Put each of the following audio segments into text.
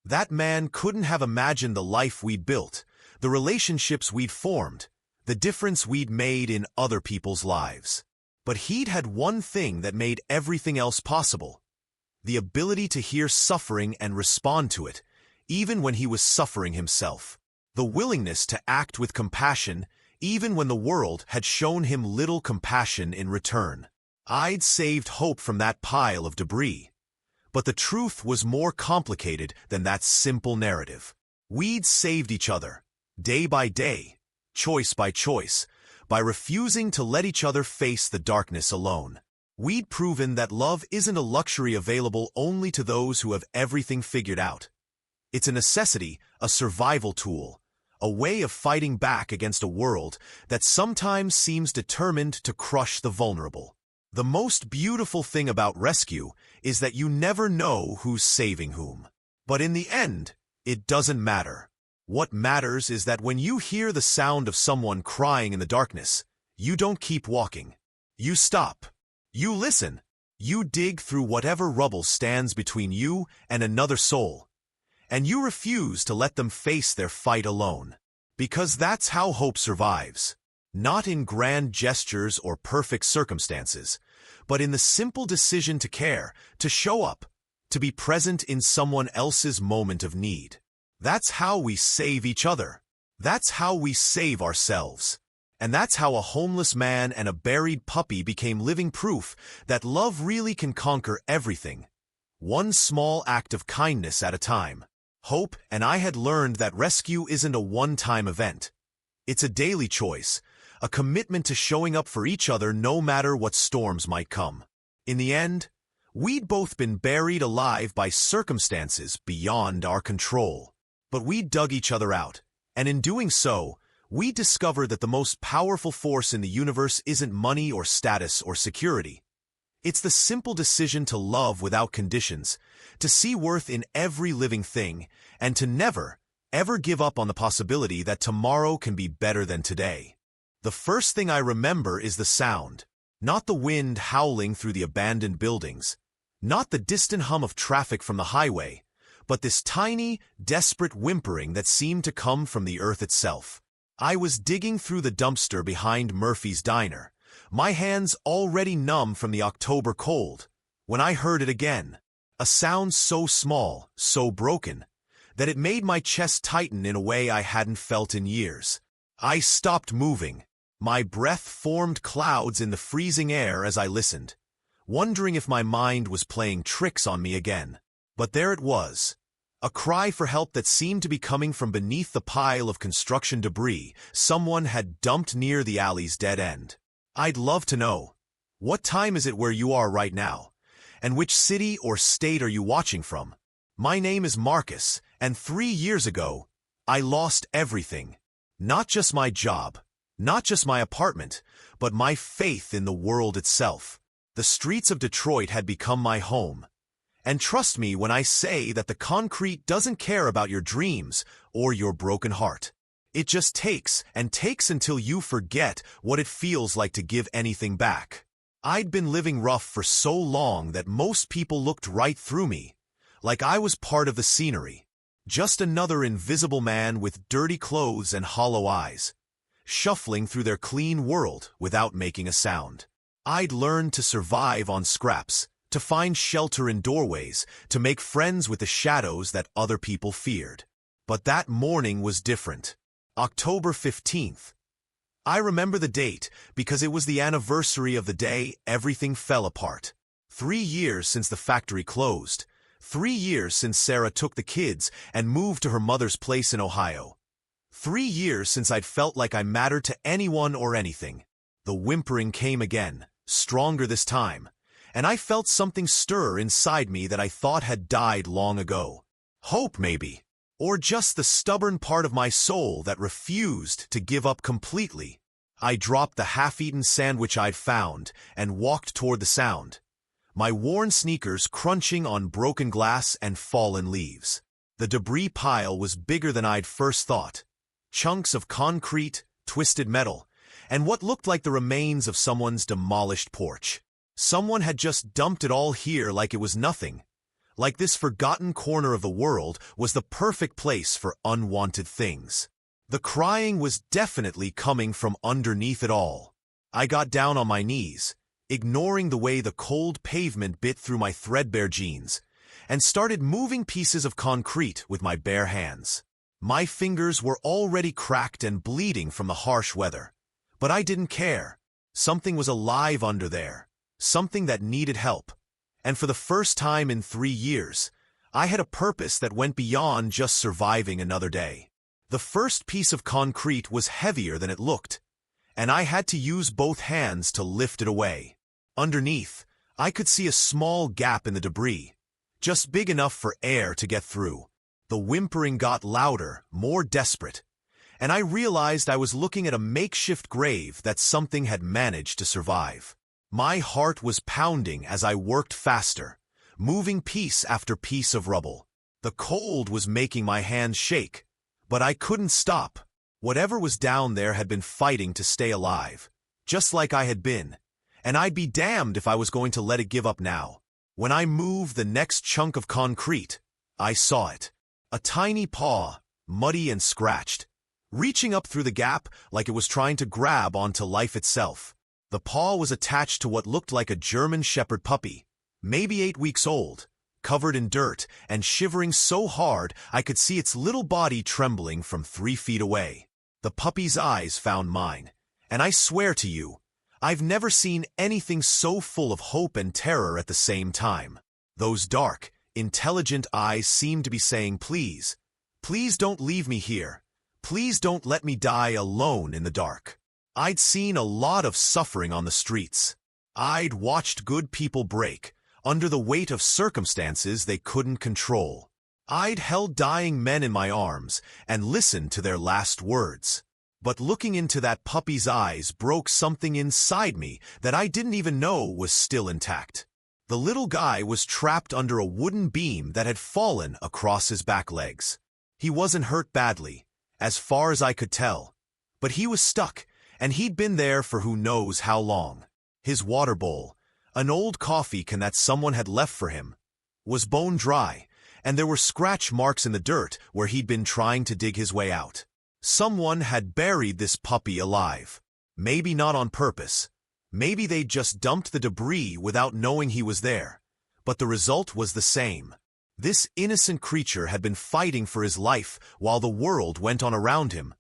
That man couldn't have imagined the life we'd built, the relationships we'd formed, the difference we'd made in other people's lives. But he'd had one thing that made everything else possible: the ability to hear suffering and respond to it, even when he was suffering himself. The willingness to act with compassion, even when the world had shown him little compassion in return. I'd saved Hope from that pile of debris. But the truth was more complicated than that simple narrative. We'd saved each other, day by day, choice by choice, by refusing to let each other face the darkness alone. We'd proven that love isn't a luxury available only to those who have everything figured out. It's a necessity, a survival tool, a way of fighting back against a world that sometimes seems determined to crush the vulnerable. The most beautiful thing about rescue is that you never know who's saving whom. But in the end, it doesn't matter. What matters is that when you hear the sound of someone crying in the darkness, you don't keep walking. You stop. You listen. You dig through whatever rubble stands between you and another soul. And you refuse to let them face their fight alone. Because that's how hope survives. Not in grand gestures or perfect circumstances, but in the simple decision to care, to show up, to be present in someone else's moment of need. That's how we save each other. That's how we save ourselves. And that's how a homeless man and a buried puppy became living proof that love really can conquer everything, one small act of kindness at a time. Hope and I had learned that rescue isn't a one-time event. It's a daily choice, a commitment to showing up for each other no matter what storms might come. In the end, we'd both been buried alive by circumstances beyond our control. But we dug each other out, and in doing so, we discovered that the most powerful force in the universe isn't money or status or security. It's the simple decision to love without conditions, to see worth in every living thing, and to never, ever give up on the possibility that tomorrow can be better than today. The first thing I remember is the sound, not the wind howling through the abandoned buildings, not the distant hum of traffic from the highway, but this tiny, desperate whimpering that seemed to come from the earth itself. I was digging through the dumpster behind Murphy's Diner, my hands already numb from the October cold, when I heard it again. A sound so small, so broken, that it made my chest tighten in a way I hadn't felt in years. I stopped moving. My breath formed clouds in the freezing air as I listened, wondering if my mind was playing tricks on me again. But there it was, a cry for help that seemed to be coming from beneath the pile of construction debris someone had dumped near the alley's dead end. I'd love to know, what time is it where you are right now? And which city or state are you watching from? My name is Marcus, and 3 years ago, I lost everything. Not just my job, not just my apartment, but my faith in the world itself. The streets of Detroit had become my home. And trust me when I say that the concrete doesn't care about your dreams or your broken heart. It just takes and takes until you forget what it feels like to give anything back. I'd been living rough for so long that most people looked right through me, like I was part of the scenery. Just another invisible man with dirty clothes and hollow eyes, shuffling through their clean world without making a sound. I'd learned to survive on scraps, to find shelter in doorways, to make friends with the shadows that other people feared. But that morning was different. October 15th. I remember the date because it was the anniversary of the day everything fell apart. 3 years since the factory closed. 3 years since Sarah took the kids and moved to her mother's place in Ohio. 3 years since I'd felt like I mattered to anyone or anything. The whimpering came again, stronger this time, and I felt something stir inside me that I thought had died long ago. Hope, maybe. Or just the stubborn part of my soul that refused to give up completely. I dropped the half-eaten sandwich I'd found and walked toward the sound, my worn sneakers crunching on broken glass and fallen leaves. The debris pile was bigger than I'd first thought. Chunks of concrete, twisted metal, and what looked like the remains of someone's demolished porch. Someone had just dumped it all here like it was nothing. Like this forgotten corner of the world was the perfect place for unwanted things. The crying was definitely coming from underneath it all. I got down on my knees, ignoring the way the cold pavement bit through my threadbare jeans, and started moving pieces of concrete with my bare hands. My fingers were already cracked and bleeding from the harsh weather. But I didn't care. Something was alive under there, something that needed help. And for the first time in 3 years, I had a purpose that went beyond just surviving another day. The first piece of concrete was heavier than it looked, and I had to use both hands to lift it away. Underneath, I could see a small gap in the debris, just big enough for air to get through. The whimpering got louder, more desperate, and I realized I was looking at a makeshift grave that something had managed to survive. My heart was pounding as I worked faster, moving piece after piece of rubble. The cold was making my hands shake, but I couldn't stop. Whatever was down there had been fighting to stay alive, just like I had been, and I'd be damned if I was going to let it give up now. When I moved the next chunk of concrete, I saw it. A tiny paw, muddy and scratched, reaching up through the gap like it was trying to grab onto life itself. The paw was attached to what looked like a German Shepherd puppy, maybe 8 weeks old, covered in dirt and shivering so hard I could see its little body trembling from 3 feet away. The puppy's eyes found mine, and I swear to you, I've never seen anything so full of hope and terror at the same time. Those dark, intelligent eyes seemed to be saying, "Please, please don't leave me here. Please don't let me die alone in the dark." I'd seen a lot of suffering on the streets. I'd watched good people break under the weight of circumstances they couldn't control. I'd held dying men in my arms and listened to their last words. But looking into that puppy's eyes broke something inside me that I didn't even know was still intact. The little guy was trapped under a wooden beam that had fallen across his back legs. He wasn't hurt badly, as far as I could tell, but he was stuck, and he'd been there for who knows how long. His water bowl, an old coffee can that someone had left for him, was bone dry, and there were scratch marks in the dirt where he'd been trying to dig his way out. Someone had buried this puppy alive. Maybe not on purpose. Maybe they'd just dumped the debris without knowing he was there. But the result was the same. This innocent creature had been fighting for his life while the world went on around him,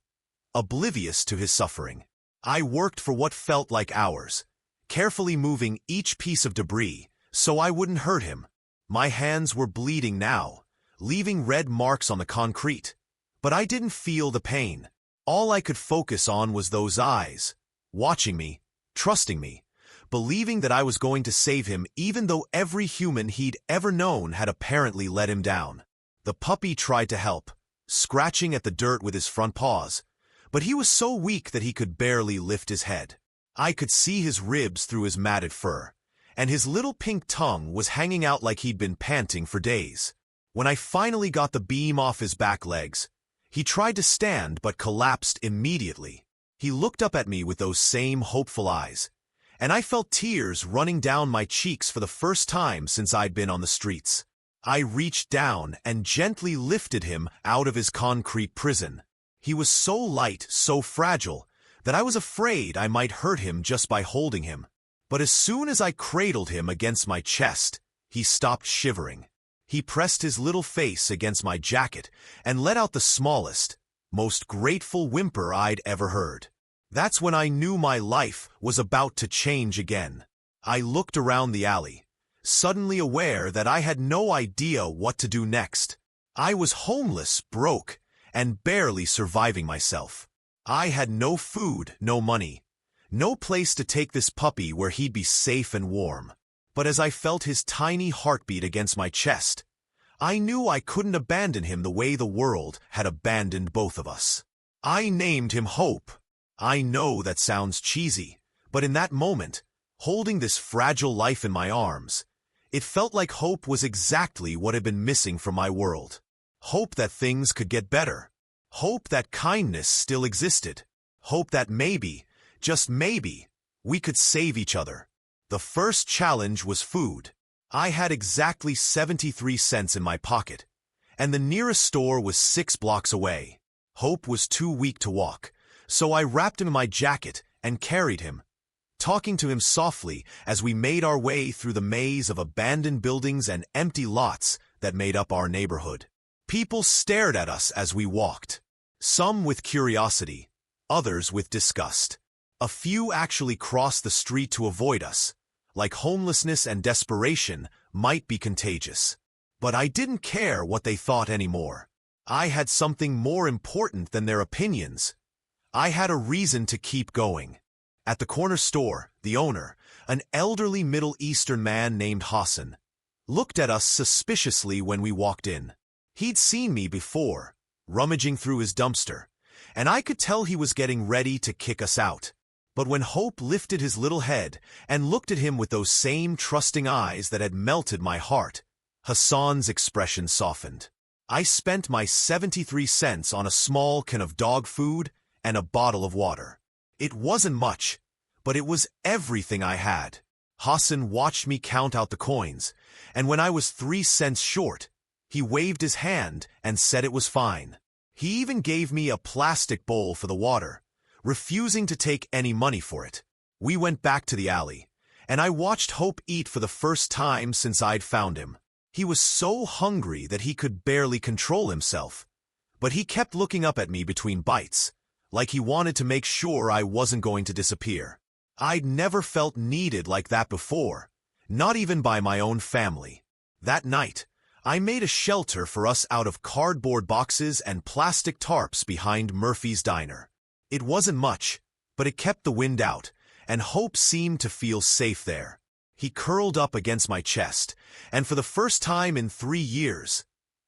oblivious to his suffering. I worked for what felt like hours, carefully moving each piece of debris so I wouldn't hurt him. My hands were bleeding now, leaving red marks on the concrete. But I didn't feel the pain. All I could focus on was those eyes, watching me, trusting me, believing that I was going to save him even though every human he'd ever known had apparently let him down. The puppy tried to help, scratching at the dirt with his front paws, but he was so weak that he could barely lift his head. I could see his ribs through his matted fur, and his little pink tongue was hanging out like he'd been panting for days. When I finally got the beam off his back legs, he tried to stand but collapsed immediately. He looked up at me with those same hopeful eyes, and I felt tears running down my cheeks for the first time since I'd been on the streets. I reached down and gently lifted him out of his concrete prison. He was so light, so fragile, that I was afraid I might hurt him just by holding him. But as soon as I cradled him against my chest, he stopped shivering. He pressed his little face against my jacket and let out the smallest, most grateful whimper I'd ever heard. That's when I knew my life was about to change again. I looked around the alley, suddenly aware that I had no idea what to do next. I was homeless, broke, and barely surviving myself. I had no food, no money, no place to take this puppy where he'd be safe and warm. But as I felt his tiny heartbeat against my chest, I knew I couldn't abandon him the way the world had abandoned both of us. I named him Hope. I know that sounds cheesy, but in that moment, holding this fragile life in my arms, it felt like hope was exactly what had been missing from my world. Hope that things could get better. Hope that kindness still existed. Hope that maybe, just maybe, we could save each other. The first challenge was food. I had exactly 73 cents in my pocket, and the nearest store was 6 blocks away. Hope was too weak to walk, so I wrapped him in my jacket and carried him, talking to him softly as we made our way through the maze of abandoned buildings and empty lots that made up our neighborhood. People stared at us as we walked, some with curiosity, others with disgust. A few actually crossed the street to avoid us, like homelessness and desperation might be contagious. But I didn't care what they thought anymore. I had something more important than their opinions. I had a reason to keep going. At the corner store, the owner, an elderly Middle Eastern man named Hassan, looked at us suspiciously when we walked in. He'd seen me before, rummaging through his dumpster, and I could tell he was getting ready to kick us out. But when Hope lifted his little head and looked at him with those same trusting eyes that had melted my heart, Hassan's expression softened. I spent my 73 cents on a small can of dog food and a bottle of water. It wasn't much, but it was everything I had. Hassan watched me count out the coins, and when I was 3 cents short, he waved his hand and said it was fine. He even gave me a plastic bowl for the water, refusing to take any money for it. We went back to the alley, and I watched Hope eat for the first time since I'd found him. He was so hungry that he could barely control himself, but he kept looking up at me between bites, like he wanted to make sure I wasn't going to disappear. I'd never felt needed like that before, not even by my own family. That night, I made a shelter for us out of cardboard boxes and plastic tarps behind Murphy's Diner. It wasn't much, but it kept the wind out, and Hope seemed to feel safe there. He curled up against my chest, and for the first time in 3 years,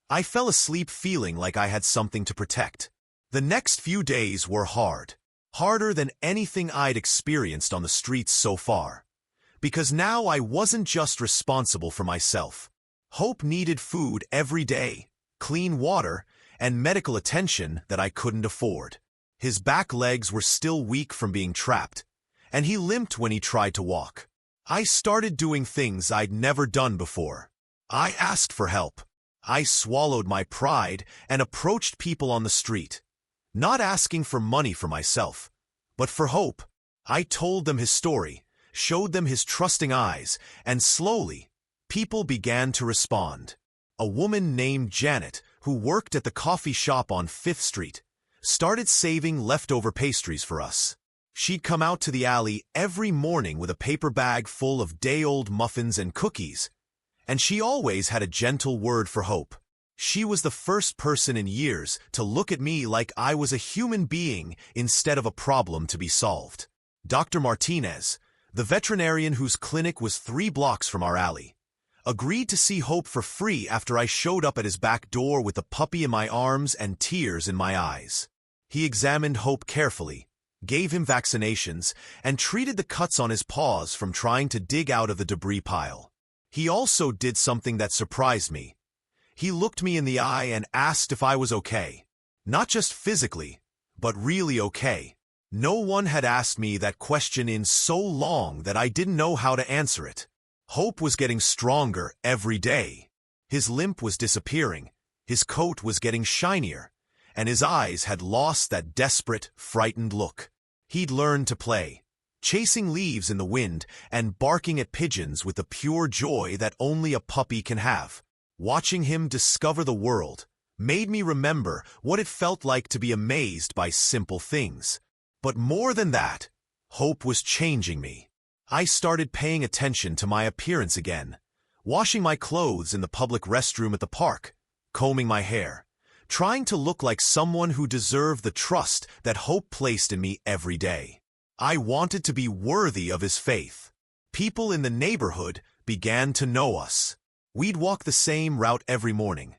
I fell asleep feeling like I had something to protect. The next few days were hard, harder than anything I'd experienced on the streets so far, because now I wasn't just responsible for myself. Hope needed food every day, clean water, and medical attention that I couldn't afford. His back legs were still weak from being trapped, and he limped when he tried to walk. I started doing things I'd never done before. I asked for help. I swallowed my pride and approached people on the street, not asking for money for myself, but for Hope. I told them his story, showed them his trusting eyes, and slowly, people began to respond. A woman named Janet, who worked at the coffee shop on 5th Street, started saving leftover pastries for us. She'd come out to the alley every morning with a paper bag full of day-old muffins and cookies, and she always had a gentle word for Hope. She was the first person in years to look at me like I was a human being instead of a problem to be solved. Dr. Martinez, the veterinarian whose clinic was 3 blocks from our alley, agreed to see Hope for free after I showed up at his back door with the puppy in my arms and tears in my eyes. He examined Hope carefully, gave him vaccinations, and treated the cuts on his paws from trying to dig out of the debris pile. He also did something that surprised me. He looked me in the eye and asked if I was okay. Not just physically, but really okay. No one had asked me that question in so long that I didn't know how to answer it. Hope was getting stronger every day. His limp was disappearing, his coat was getting shinier, and his eyes had lost that desperate, frightened look. He'd learned to play, chasing leaves in the wind and barking at pigeons with the pure joy that only a puppy can have. Watching him discover the world made me remember what it felt like to be amazed by simple things. But more than that, Hope was changing me. I started paying attention to my appearance again, washing my clothes in the public restroom at the park, combing my hair, trying to look like someone who deserved the trust that Hope placed in me every day. I wanted to be worthy of his faith. People in the neighborhood began to know us. We'd walk the same route every morning,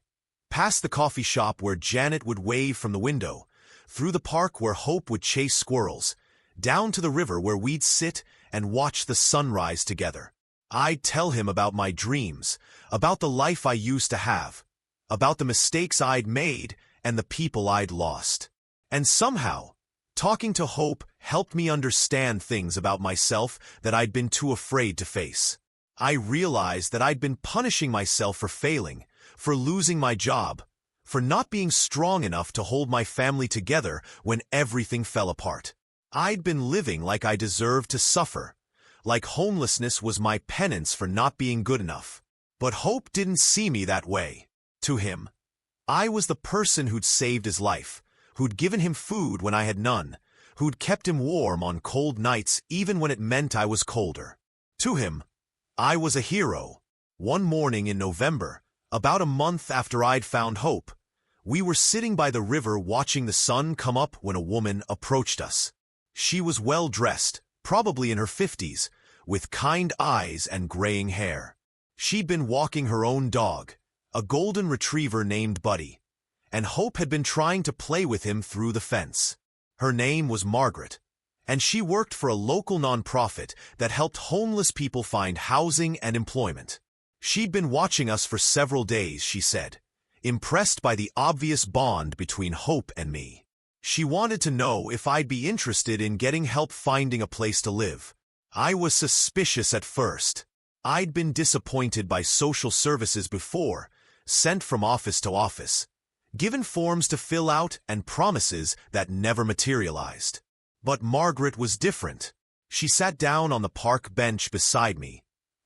past the coffee shop where Janet would wave from the window, through the park where Hope would chase squirrels, down to the river where we'd sit and watch the sunrise together. I'd tell him about my dreams, about the life I used to have, about the mistakes I'd made and the people I'd lost. And somehow, talking to Hope helped me understand things about myself that I'd been too afraid to face. I realized that I'd been punishing myself for failing, for losing my job, for not being strong enough to hold my family together when everything fell apart. I'd been living like I deserved to suffer, like homelessness was my penance for not being good enough. But Hope didn't see me that way. To him, I was the person who'd saved his life, who'd given him food when I had none, who'd kept him warm on cold nights even when it meant I was colder. To him, I was a hero. One morning in November, about a month after I'd found Hope, we were sitting by the river watching the sun come up when a woman approached us. She was well-dressed, probably in her 50s, with kind eyes and graying hair. She'd been walking her own dog, a golden retriever named Buddy, and Hope had been trying to play with him through the fence. Her name was Margaret, and she worked for a local nonprofit that helped homeless people find housing and employment. She'd been watching us for several days, she said, impressed by the obvious bond between Hope and me. She wanted to know if I'd be interested in getting help finding a place to live. I was suspicious at first. I'd been disappointed by social services before, sent from office to office, given forms to fill out and promises that never materialized. But Margaret was different. She sat down on the park bench beside me,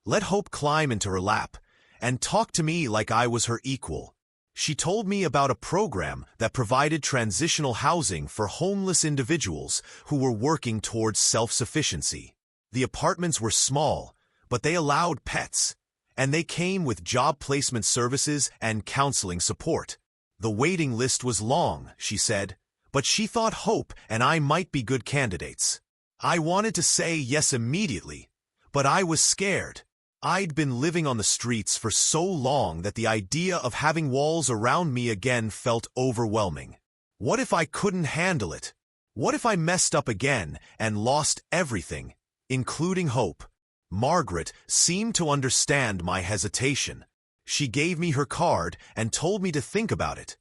let Hope climb into her lap, and talked to me like I was her equal. She told me about a program that provided transitional housing for homeless individuals who were working towards self-sufficiency. The apartments were small, but they allowed pets, and they came with job placement services and counseling support. The waiting list was long, she said, but she thought Hope and I might be good candidates. I wanted to say yes immediately, but I was scared. I'd been living on the streets for so long that the idea of having walls around me again felt overwhelming. What if I couldn't handle it? What if I messed up again and lost everything, including Hope? Margaret seemed to understand my hesitation. She gave me her card and told me to think about it.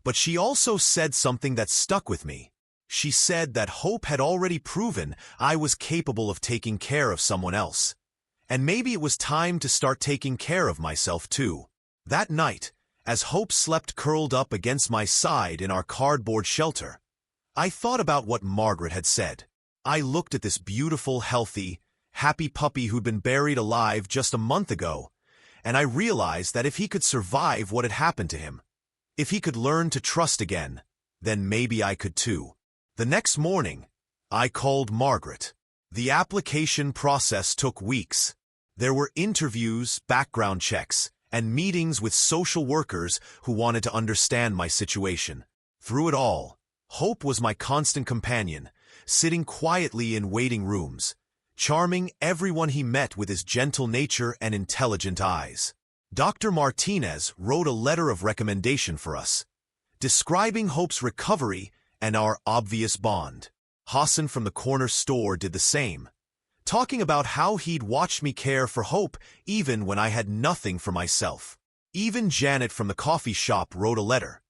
But she also said something that stuck with me. She said that Hope had already proven I was capable of taking care of someone else. And maybe it was time to start taking care of myself too. That night, as Hope slept curled up against my side in our cardboard shelter, I thought about what Margaret had said. I looked at this beautiful, healthy, happy puppy who'd been buried alive just a month ago, and I realized that if he could survive what had happened to him, if he could learn to trust again, then maybe I could too. The next morning, I called Margaret. The application process took weeks. There were interviews, background checks, and meetings with social workers who wanted to understand my situation. Through it all, Hope was my constant companion, sitting quietly in waiting rooms, charming everyone he met with his gentle nature and intelligent eyes. Dr. Martinez wrote a letter of recommendation for us, describing Hope's recovery and our obvious bond. Hassan from the corner store did the same, talking about how he'd watched me care for Hope even when I had nothing for myself. Even Janet from the coffee shop wrote a letter,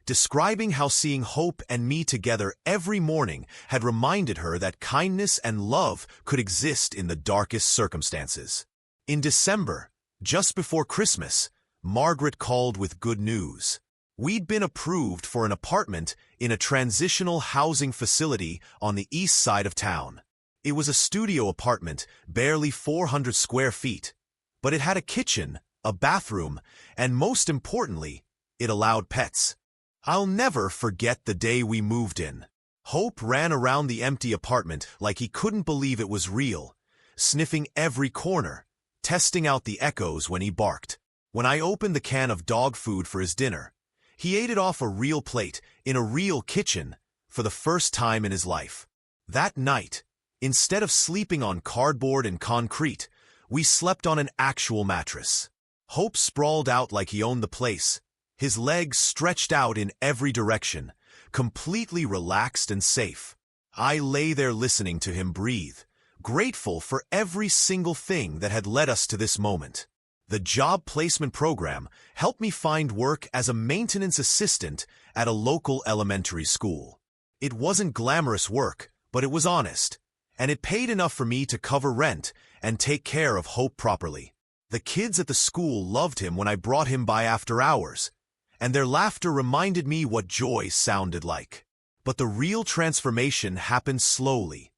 describing how seeing Hope and me together every morning had reminded her that kindness and love could exist in the darkest circumstances. In December, just before Christmas, Margaret called with good news. We'd been approved for an apartment in a transitional housing facility on the east side of town. It was a studio apartment, barely 400 square feet, but it had a kitchen, a bathroom, and most importantly, it allowed pets. I'll never forget the day we moved in. Hope ran around the empty apartment like he couldn't believe it was real, sniffing every corner, testing out the echoes when he barked. When I opened the can of dog food for his dinner, he ate it off a real plate in a real kitchen for the first time in his life. That night, instead of sleeping on cardboard and concrete, we slept on an actual mattress. Hope sprawled out like he owned the place, his legs stretched out in every direction, completely relaxed and safe. I lay there listening to him breathe, grateful for every single thing that had led us to this moment. The job placement program helped me find work as a maintenance assistant at a local elementary school. It wasn't glamorous work, but it was honest, and it paid enough for me to cover rent and take care of Hope properly. The kids at the school loved him when I brought him by after hours, and their laughter reminded me what joy sounded like. But the real transformation happened slowly,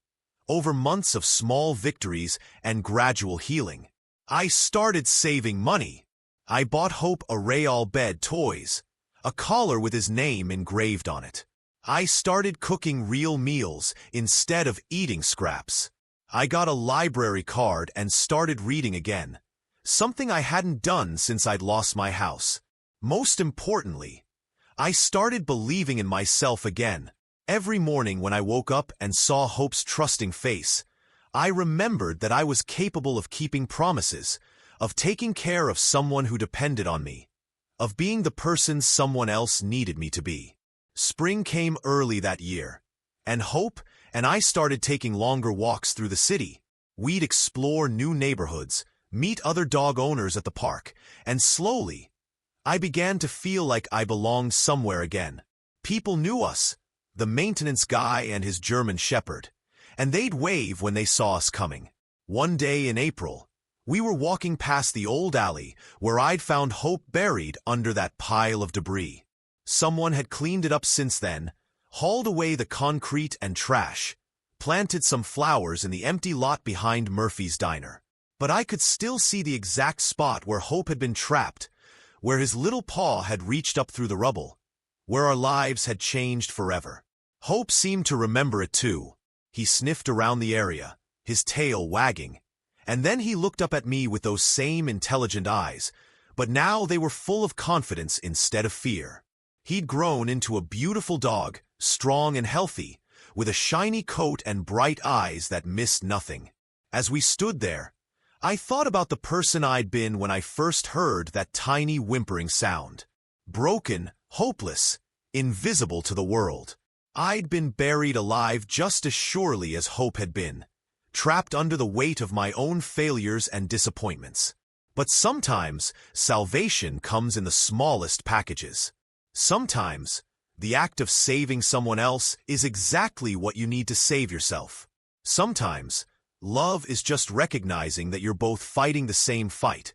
over months of small victories and gradual healing. I started saving money. I bought Hope a Real bed toys, a collar with his name engraved on it. I started cooking real meals instead of eating scraps. I got a library card and started reading again, something I hadn't done since I'd lost my house. Most importantly, I started believing in myself again. Every morning when I woke up and saw Hope's trusting face, I remembered that I was capable of keeping promises, of taking care of someone who depended on me, of being the person someone else needed me to be. Spring came early that year, and Hope and I started taking longer walks through the city. We'd explore new neighborhoods, meet other dog owners at the park, and slowly, I began to feel like I belonged somewhere again. People knew us, the maintenance guy and his German shepherd, and they'd wave when they saw us coming. One day in April, we were walking past the old alley where I'd found Hope buried under that pile of debris. Someone had cleaned it up since then, hauled away the concrete and trash, planted some flowers in the empty lot behind Murphy's Diner. But I could still see the exact spot where Hope had been trapped, where his little paw had reached up through the rubble, where our lives had changed forever. Hope seemed to remember it too. He sniffed around the area, his tail wagging, and then he looked up at me with those same intelligent eyes, but now they were full of confidence instead of fear. He'd grown into a beautiful dog, strong and healthy, with a shiny coat and bright eyes that missed nothing. As we stood there, I thought about the person I'd been when I first heard that tiny whimpering sound. Broken, hopeless, invisible to the world. I'd been buried alive just as surely as Hope had been, trapped under the weight of my own failures and disappointments. But sometimes, salvation comes in the smallest packages. Sometimes, the act of saving someone else is exactly what you need to save yourself. Sometimes, love is just recognizing that you're both fighting the same fight,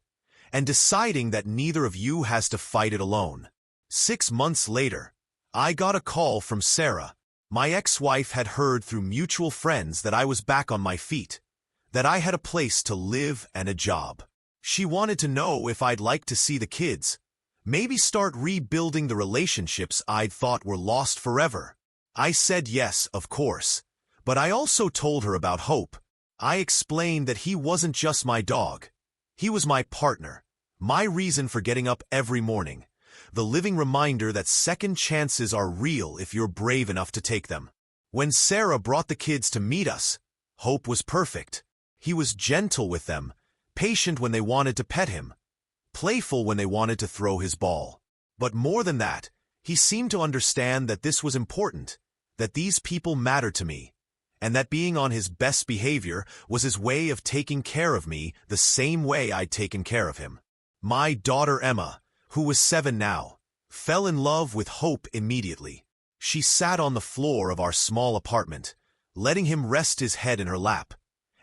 and deciding that neither of you has to fight it alone. 6 months later, I got a call from Sarah. My ex-wife had heard through mutual friends that I was back on my feet, that I had a place to live and a job. She wanted to know if I'd like to see the kids, maybe start rebuilding the relationships I'd thought were lost forever. I said yes, of course, but I also told her about Hope. I explained that he wasn't just my dog. He was my partner, my reason for getting up every morning, the living reminder that second chances are real if you're brave enough to take them. When Sarah brought the kids to meet us, Hope was perfect. He was gentle with them, patient when they wanted to pet him, playful when they wanted to throw his ball. But more than that, he seemed to understand that this was important, that these people mattered to me, and that being on his best behavior was his way of taking care of me the same way I'd taken care of him. My daughter Emma, who was 7 now, fell in love with Hope immediately. She sat on the floor of our small apartment, letting him rest his head in her lap,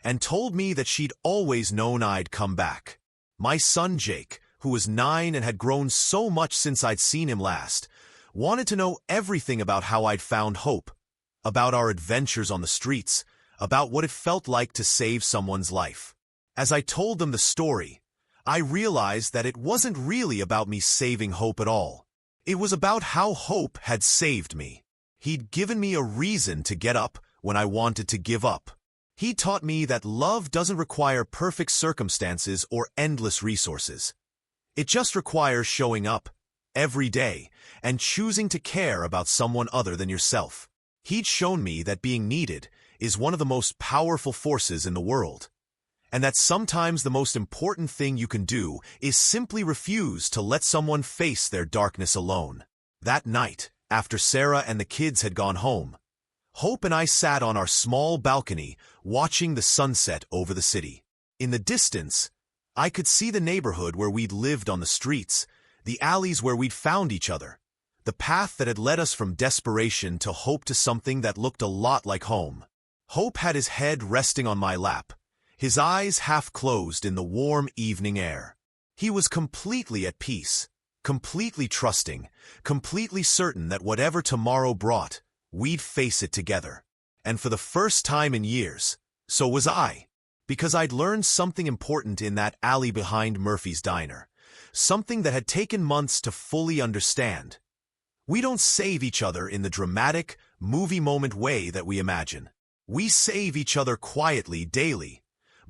and told me that she'd always known I'd come back. My son Jake, who was 9 and had grown so much since I'd seen him last, wanted to know everything about how I'd found Hope, about our adventures on the streets, about what it felt like to save someone's life. As I told them the story, I realized that it wasn't really about me saving Hope at all. It was about how Hope had saved me. He'd given me a reason to get up when I wanted to give up. He taught me that love doesn't require perfect circumstances or endless resources. It just requires showing up every day and choosing to care about someone other than yourself. He'd shown me that being needed is one of the most powerful forces in the world, and that sometimes the most important thing you can do is simply refuse to let someone face their darkness alone. That night, after Sarah and the kids had gone home, Hope and I sat on our small balcony watching the sunset over the city. In the distance, I could see the neighborhood where we'd lived on the streets, the alleys where we'd found each other, the path that had led us from desperation to hope to something that looked a lot like home. Hope had his head resting on my lap, his eyes half closed in the warm evening air. He was completely at peace, completely trusting, completely certain that whatever tomorrow brought, we'd face it together. And for the first time in years, so was I. Because I'd learned something important in that alley behind Murphy's Diner. Something that had taken months to fully understand. We don't save each other in the dramatic, movie moment way that we imagine. We save each other quietly, daily,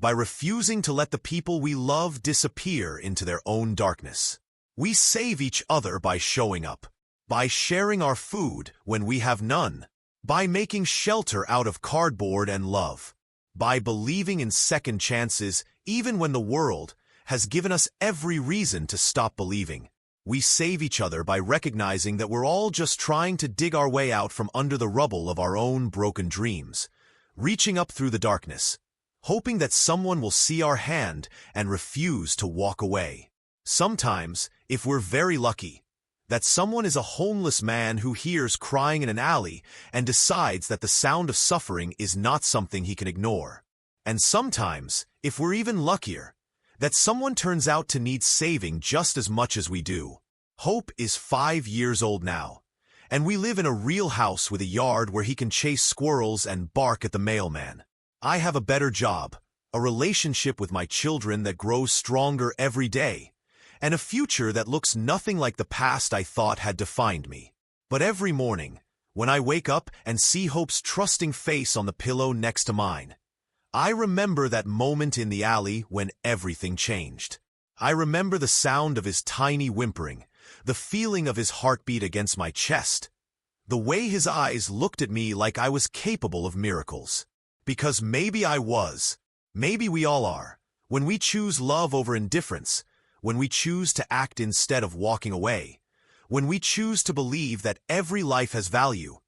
by refusing to let the people we love disappear into their own darkness. We save each other by showing up, by sharing our food when we have none, by making shelter out of cardboard and love, by believing in second chances even when the world has given us every reason to stop believing. We save each other by recognizing that we're all just trying to dig our way out from under the rubble of our own broken dreams, reaching up through the darkness, hoping that someone will see our hand and refuse to walk away. Sometimes, if we're very lucky, that someone is a homeless man who hears crying in an alley and decides that the sound of suffering is not something he can ignore. And sometimes, if we're even luckier, that someone turns out to need saving just as much as we do. Hope is 5 years old now, and we live in a real house with a yard where he can chase squirrels and bark at the mailman. I have a better job, a relationship with my children that grows stronger every day, and a future that looks nothing like the past I thought had defined me. But every morning, when I wake up and see Hope's trusting face on the pillow next to mine, I remember that moment in the alley when everything changed. I remember the sound of his tiny whimpering, the feeling of his heartbeat against my chest, the way his eyes looked at me like I was capable of miracles. Because maybe I was, maybe we all are, when we choose love over indifference, when we choose to act instead of walking away, when we choose to believe that every life has value,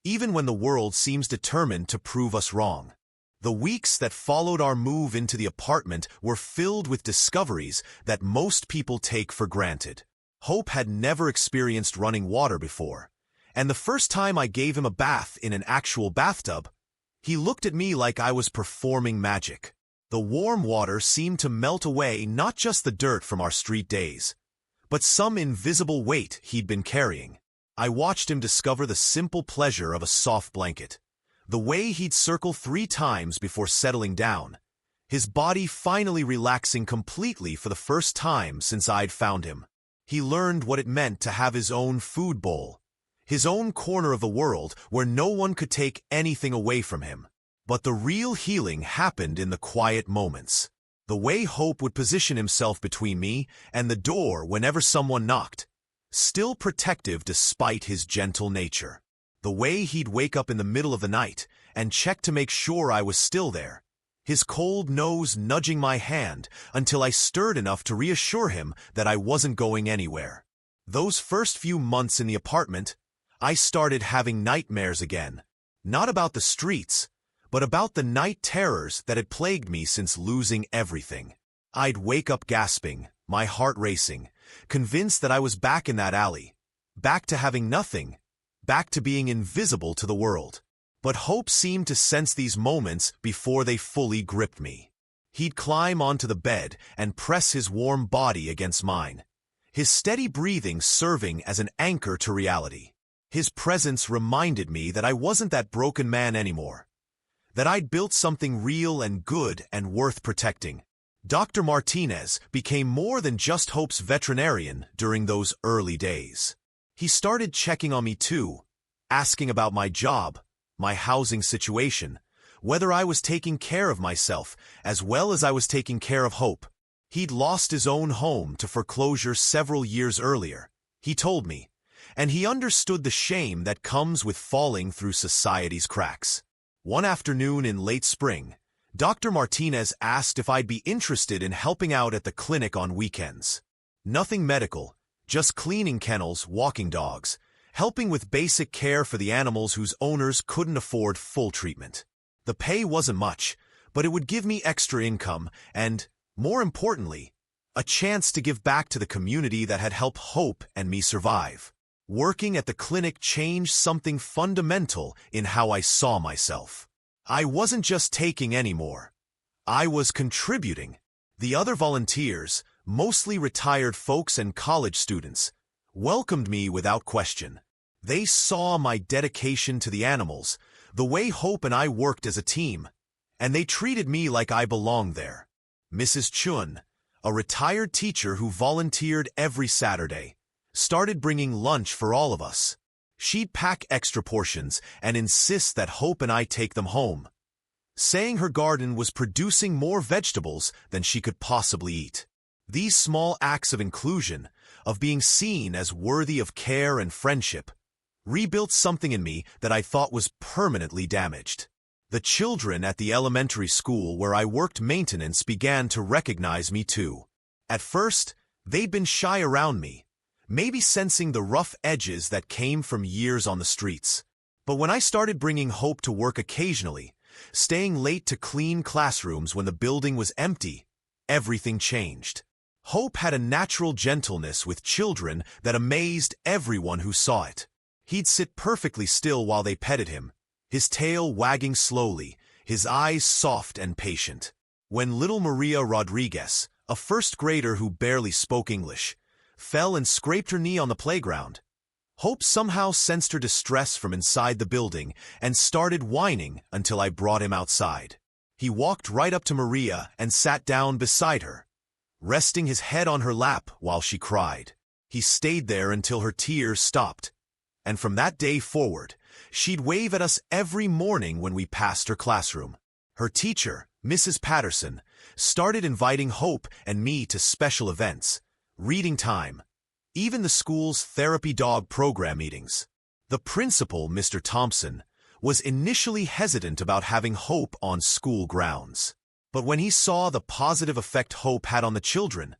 even when the world seems determined to prove us wrong. The weeks that followed our move into the apartment were filled with discoveries that most people take for granted. Hope had never experienced running water before, and the first time I gave him a bath in an actual bathtub, he looked at me like I was performing magic. The warm water seemed to melt away not just the dirt from our street days, but some invisible weight he'd been carrying. I watched him discover the simple pleasure of a soft blanket, the way he'd circle 3 times before settling down, his body finally relaxing completely for the first time since I'd found him. He learned what it meant to have his own food bowl, his own corner of the world where no one could take anything away from him. But the real healing happened in the quiet moments. The way Hope would position himself between me and the door whenever someone knocked, still protective despite his gentle nature. The way he'd wake up in the middle of the night and check to make sure I was still there, his cold nose nudging my hand until I stirred enough to reassure him that I wasn't going anywhere. Those first few months in the apartment, I started having nightmares again, not about the streets, but about the night terrors that had plagued me since losing everything. I'd wake up gasping, my heart racing, convinced that I was back in that alley, back to having nothing, back to being invisible to the world. But Hope seemed to sense these moments before they fully gripped me. He'd climb onto the bed and press his warm body against mine, his steady breathing serving as an anchor to reality. His presence reminded me that I wasn't that broken man anymore, that I'd built something real and good and worth protecting. Dr. Martinez became more than just Hope's veterinarian during those early days. He started checking on me too, asking about my job, my housing situation, whether I was taking care of myself as well as I was taking care of Hope. He'd lost his own home to foreclosure several years earlier, he told me, and he understood the shame that comes with falling through society's cracks. One afternoon in late spring, Dr. Martinez asked if I'd be interested in helping out at the clinic on weekends. Nothing medical, just cleaning kennels, walking dogs, helping with basic care for the animals whose owners couldn't afford full treatment. The pay wasn't much, but it would give me extra income and, more importantly, a chance to give back to the community that had helped Hope and me survive. Working at the clinic changed something fundamental in how I saw myself. I wasn't just taking anymore. I was contributing. The other volunteers, mostly retired folks and college students, welcomed me without question. They saw my dedication to the animals, the way Hope and I worked as a team, and they treated me like I belonged there. Mrs. Chun, a retired teacher who volunteered every Saturday, started bringing lunch for all of us. She'd pack extra portions and insist that Hope and I take them home, saying her garden was producing more vegetables than she could possibly eat. These small acts of inclusion, of being seen as worthy of care and friendship, rebuilt something in me that I thought was permanently damaged. The children at the elementary school where I worked maintenance began to recognize me too. At first, they'd been shy around me, maybe sensing the rough edges that came from years on the streets. But when I started bringing Hope to work occasionally, staying late to clean classrooms when the building was empty, everything changed. Hope had a natural gentleness with children that amazed everyone who saw it. He'd sit perfectly still while they petted him, his tail wagging slowly, his eyes soft and patient. When little Maria Rodriguez, a first grader who barely spoke English, fell and scraped her knee on the playground, Hope somehow sensed her distress from inside the building and started whining until I brought him outside. He walked right up to Maria and sat down beside her, resting his head on her lap while she cried. He stayed there until her tears stopped, and from that day forward, she'd wave at us every morning when we passed her classroom. Her teacher, Mrs. Patterson, started inviting Hope and me to special events, reading time, even the school's therapy dog program meetings. The principal, Mr. Thompson, was initially hesitant about having Hope on school grounds. But when he saw the positive effect Hope had on the children,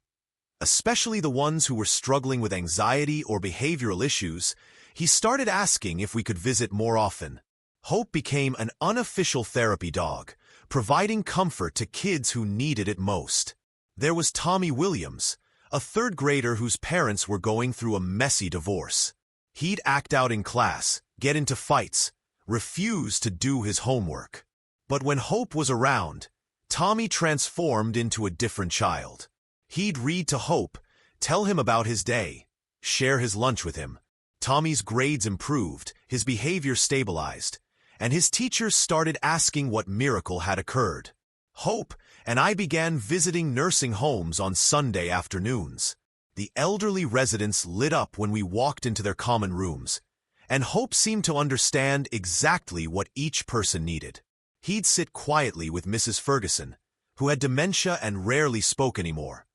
especially the ones who were struggling with anxiety or behavioral issues, he started asking if we could visit more often. Hope became an unofficial therapy dog, providing comfort to kids who needed it most. There was Tommy Williams, a third grader whose parents were going through a messy divorce. He'd act out in class, get into fights, refuse to do his homework. But when Hope was around, Tommy transformed into a different child. He'd read to Hope, tell him about his day, share his lunch with him. Tommy's grades improved, his behavior stabilized, and his teachers started asking what miracle had occurred. Hope and I began visiting nursing homes on Sunday afternoons. The elderly residents lit up when we walked into their common rooms, and Hope seemed to understand exactly what each person needed. He'd sit quietly with Mrs. Ferguson, who had dementia and rarely spoke anymore,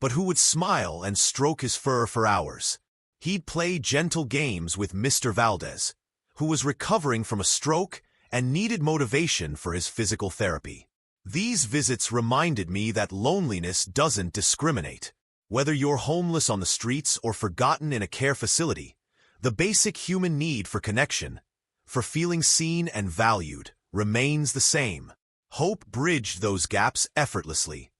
but who would smile and stroke his fur for hours. He'd play gentle games with Mr. Valdez, who was recovering from a stroke and needed motivation for his physical therapy. These visits reminded me that loneliness doesn't discriminate. Whether you're homeless on the streets or forgotten in a care facility, the basic human need for connection, for feeling seen and valued, remains the same. Hope bridged those gaps effortlessly,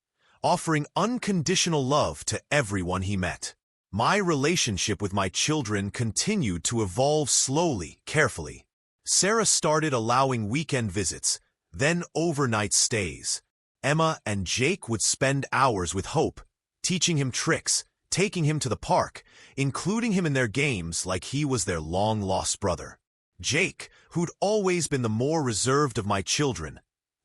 offering unconditional love to everyone he met. My relationship with my children continued to evolve slowly, carefully. Sarah started allowing weekend visits, then overnight stays. Emma and Jake would spend hours with Hope, teaching him tricks, taking him to the park, including him in their games like he was their long-lost brother. Jake, who'd always been the more reserved of my children,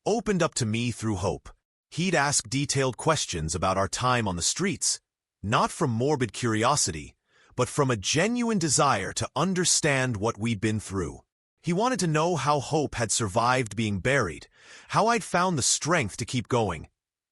opened up to me through Hope. He'd ask detailed questions about our time on the streets, not from morbid curiosity, but from a genuine desire to understand what we'd been through. He wanted to know how Hope had survived being buried, how I'd found the strength to keep going,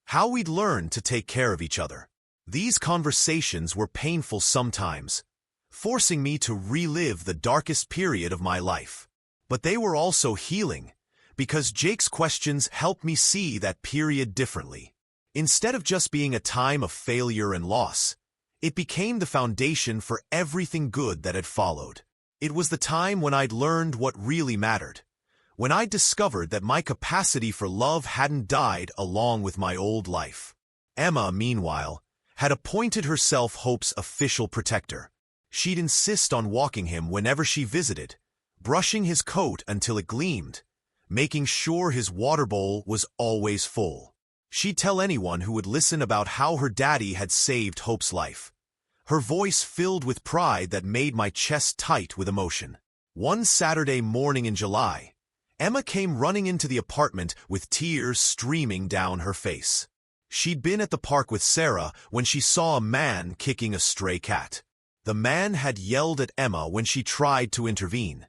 how we'd learned to take care of each other. These conversations were painful sometimes, forcing me to relive the darkest period of my life. But they were also healing, because Jake's questions helped me see that period differently. Instead of just being a time of failure and loss, it became the foundation for everything good that had followed. It was the time when I'd learned what really mattered, when I'd discovered that my capacity for love hadn't died along with my old life. Emma, meanwhile, had appointed herself Hope's official protector. She'd insist on walking him whenever she visited, brushing his coat until it gleamed, making sure his water bowl was always full. She'd tell anyone who would listen about how her daddy had saved Hope's life. Her voice filled with pride that made my chest tight with emotion. One Saturday morning in July, Emma came running into the apartment with tears streaming down her face. She'd been at the park with Sarah when she saw a man kicking a stray cat. The man had yelled at Emma when she tried to intervene,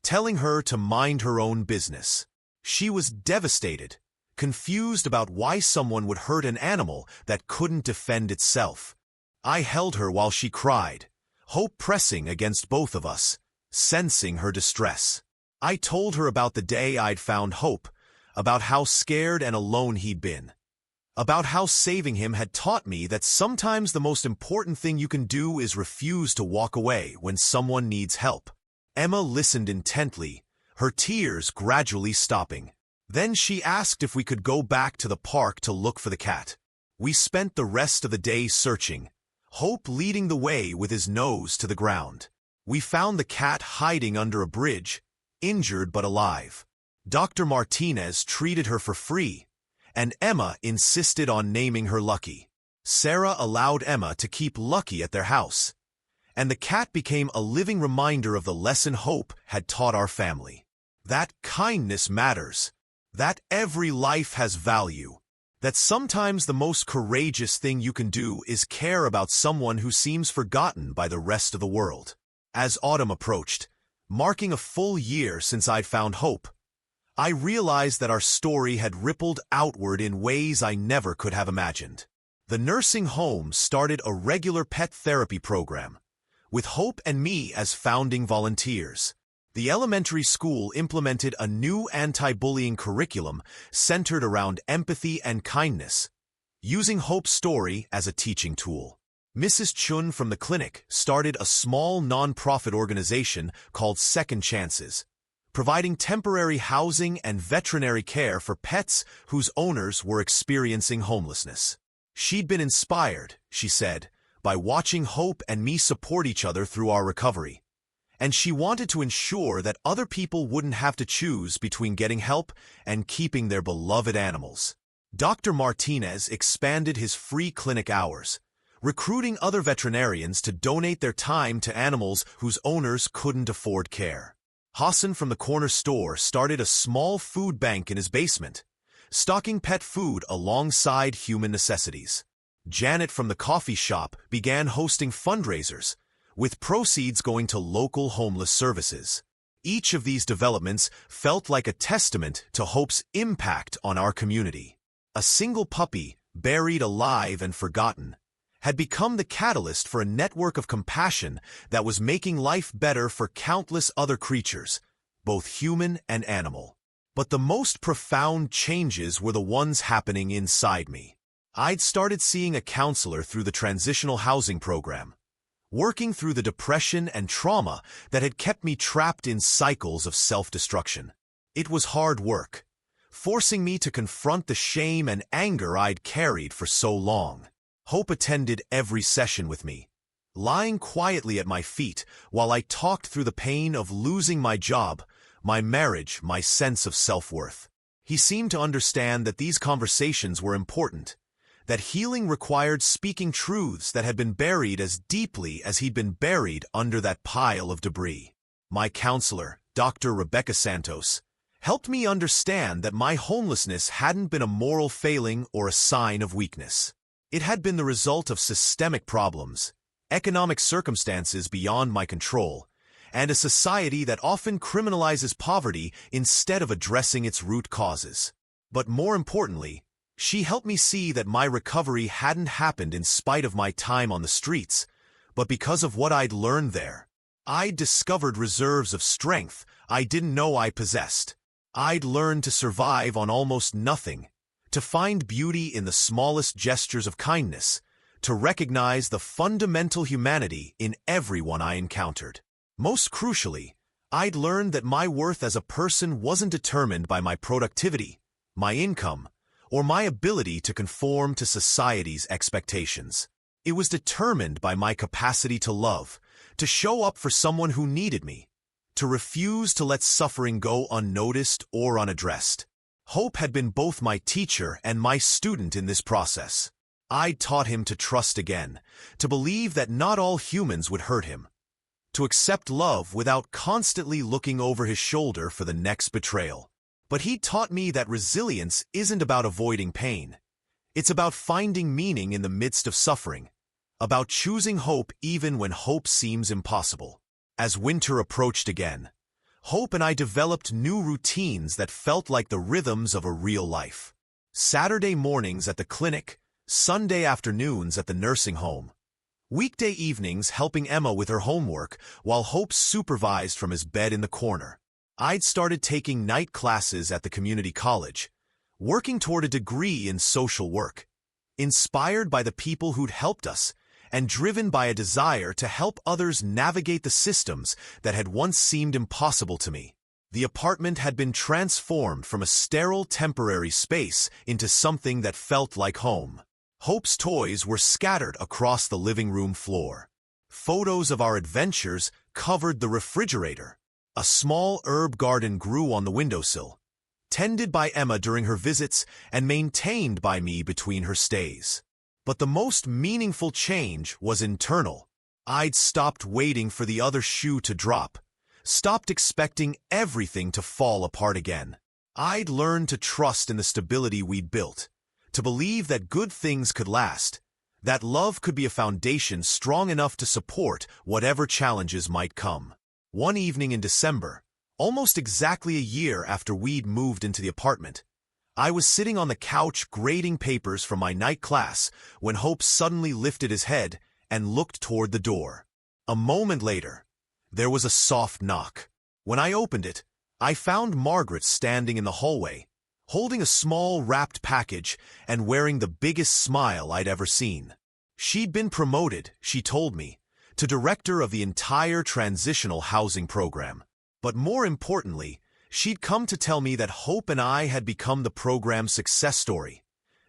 telling her to mind her own business. She was devastated, confused about why someone would hurt an animal that couldn't defend itself. I held her while she cried, Hope pressing against both of us, sensing her distress. I told her about the day I'd found Hope, about how scared and alone he'd been, about how saving him had taught me that sometimes the most important thing you can do is refuse to walk away when someone needs help. Emma listened intently, her tears gradually stopping. Then she asked if we could go back to the park to look for the cat. We spent the rest of the day searching, Hope leading the way with his nose to the ground. We found the cat hiding under a bridge, injured but alive. Dr. Martinez treated her for free, and Emma insisted on naming her Lucky. Sarah allowed Emma to keep Lucky at their house, and the cat became a living reminder of the lesson Hope had taught our family. That kindness matters, that every life has value, that sometimes the most courageous thing you can do is care about someone who seems forgotten by the rest of the world. As autumn approached, marking a full year since I'd found Hope, I realized that our story had rippled outward in ways I never could have imagined. The nursing home started a regular pet therapy program, with Hope and me as founding volunteers. The elementary school implemented a new anti-bullying curriculum centered around empathy and kindness, using Hope's story as a teaching tool. Mrs. Chun from the clinic started a small non-profit organization called Second Chances, providing temporary housing and veterinary care for pets whose owners were experiencing homelessness. She'd been inspired, she said, by watching Hope and me support each other through our recovery, and she wanted to ensure that other people wouldn't have to choose between getting help and keeping their beloved animals. Dr. Martinez expanded his free clinic hours, recruiting other veterinarians to donate their time to animals whose owners couldn't afford care. Hassan from the corner store started a small food bank in his basement, stocking pet food alongside human necessities. Janet from the coffee shop began hosting fundraisers, with proceeds going to local homeless services. Each of these developments felt like a testament to Hope's impact on our community. A single puppy, buried alive and forgotten, had become the catalyst for a network of compassion that was making life better for countless other creatures, both human and animal. But the most profound changes were the ones happening inside me. I'd started seeing a counselor through the transitional housing program, working through the depression and trauma that had kept me trapped in cycles of self-destruction. It was hard work, forcing me to confront the shame and anger I'd carried for so long. Hope attended every session with me, lying quietly at my feet while I talked through the pain of losing my job, my marriage, my sense of self-worth. He seemed to understand that these conversations were important, that healing required speaking truths that had been buried as deeply as he'd been buried under that pile of debris. My counselor, Dr. Rebecca Santos, helped me understand that my homelessness hadn't been a moral failing or a sign of weakness. It had been the result of systemic problems, economic circumstances beyond my control, and a society that often criminalizes poverty instead of addressing its root causes. But more importantly, she helped me see that my recovery hadn't happened in spite of my time on the streets, but because of what I'd learned there. I'd discovered reserves of strength I didn't know I possessed. I'd learned to survive on almost nothing, to find beauty in the smallest gestures of kindness, to recognize the fundamental humanity in everyone I encountered. Most crucially, I'd learned that my worth as a person wasn't determined by my productivity, my income, or my ability to conform to society's expectations. It was determined by my capacity to love, to show up for someone who needed me, to refuse to let suffering go unnoticed or unaddressed. Hope had been both my teacher and my student in this process. I'd taught him to trust again, to believe that not all humans would hurt him, to accept love without constantly looking over his shoulder for the next betrayal. But he taught me that resilience isn't about avoiding pain. It's about finding meaning in the midst of suffering, about choosing hope even when hope seems impossible. As winter approached again, Hope and I developed new routines that felt like the rhythms of a real life. Saturday mornings at the clinic, Sunday afternoons at the nursing home. Weekday evenings helping Emma with her homework while Hope supervised from his bed in the corner. I'd started taking night classes at the community college, working toward a degree in social work, inspired by the people who'd helped us, and driven by a desire to help others navigate the systems that had once seemed impossible to me. The apartment had been transformed from a sterile temporary space into something that felt like home. Hope's toys were scattered across the living room floor. Photos of our adventures covered the refrigerator. A small herb garden grew on the windowsill, tended by Emma during her visits and maintained by me between her stays. But the most meaningful change was internal. I'd stopped waiting for the other shoe to drop, stopped expecting everything to fall apart again. I'd learned to trust in the stability we'd built, to believe that good things could last, that love could be a foundation strong enough to support whatever challenges might come. One evening in December, almost exactly a year after we'd moved into the apartment, I was sitting on the couch grading papers from my night class when Hope suddenly lifted his head and looked toward the door. A moment later, there was a soft knock. When I opened it, I found Margaret standing in the hallway, holding a small wrapped package and wearing the biggest smile I'd ever seen. She'd been promoted, she told me, to director of the entire transitional housing program. But more importantly, she'd come to tell me that Hope and I had become the program's success story,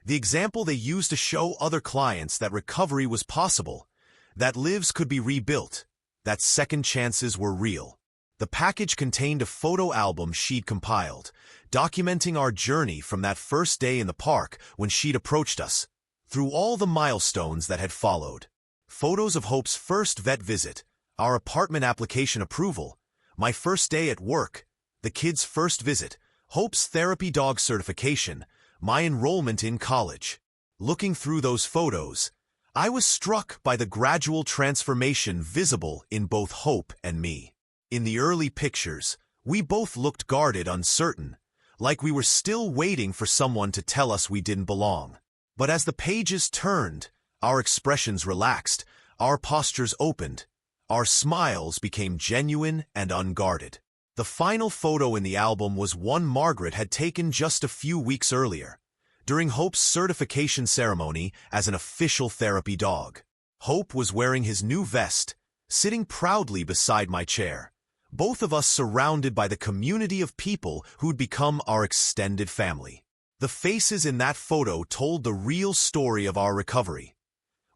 the example they used to show other clients that recovery was possible, that lives could be rebuilt, that second chances were real. The package contained a photo album she'd compiled, documenting our journey from that first day in the park when she'd approached us, through all the milestones that had followed. Photos of Hope's first vet visit, our apartment application approval, my first day at work, the kids' first visit, Hope's therapy dog certification, my enrollment in college. Looking through those photos, I was struck by the gradual transformation visible in both Hope and me. In the early pictures, we both looked guarded, uncertain, like we were still waiting for someone to tell us we didn't belong. But as the pages turned, our expressions relaxed, our postures opened, our smiles became genuine and unguarded. The final photo in the album was one Margaret had taken just a few weeks earlier, during Hope's certification ceremony as an official therapy dog. Hope was wearing his new vest, sitting proudly beside my chair, both of us surrounded by the community of people who'd become our extended family. The faces in that photo told the real story of our recovery.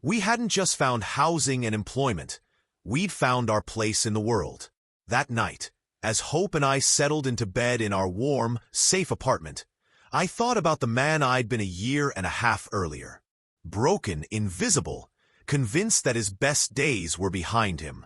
We hadn't just found housing and employment, we'd found our place in the world. That night, as Hope and I settled into bed in our warm, safe apartment, I thought about the man I'd been a year and a half earlier. Broken, invisible, convinced that his best days were behind him.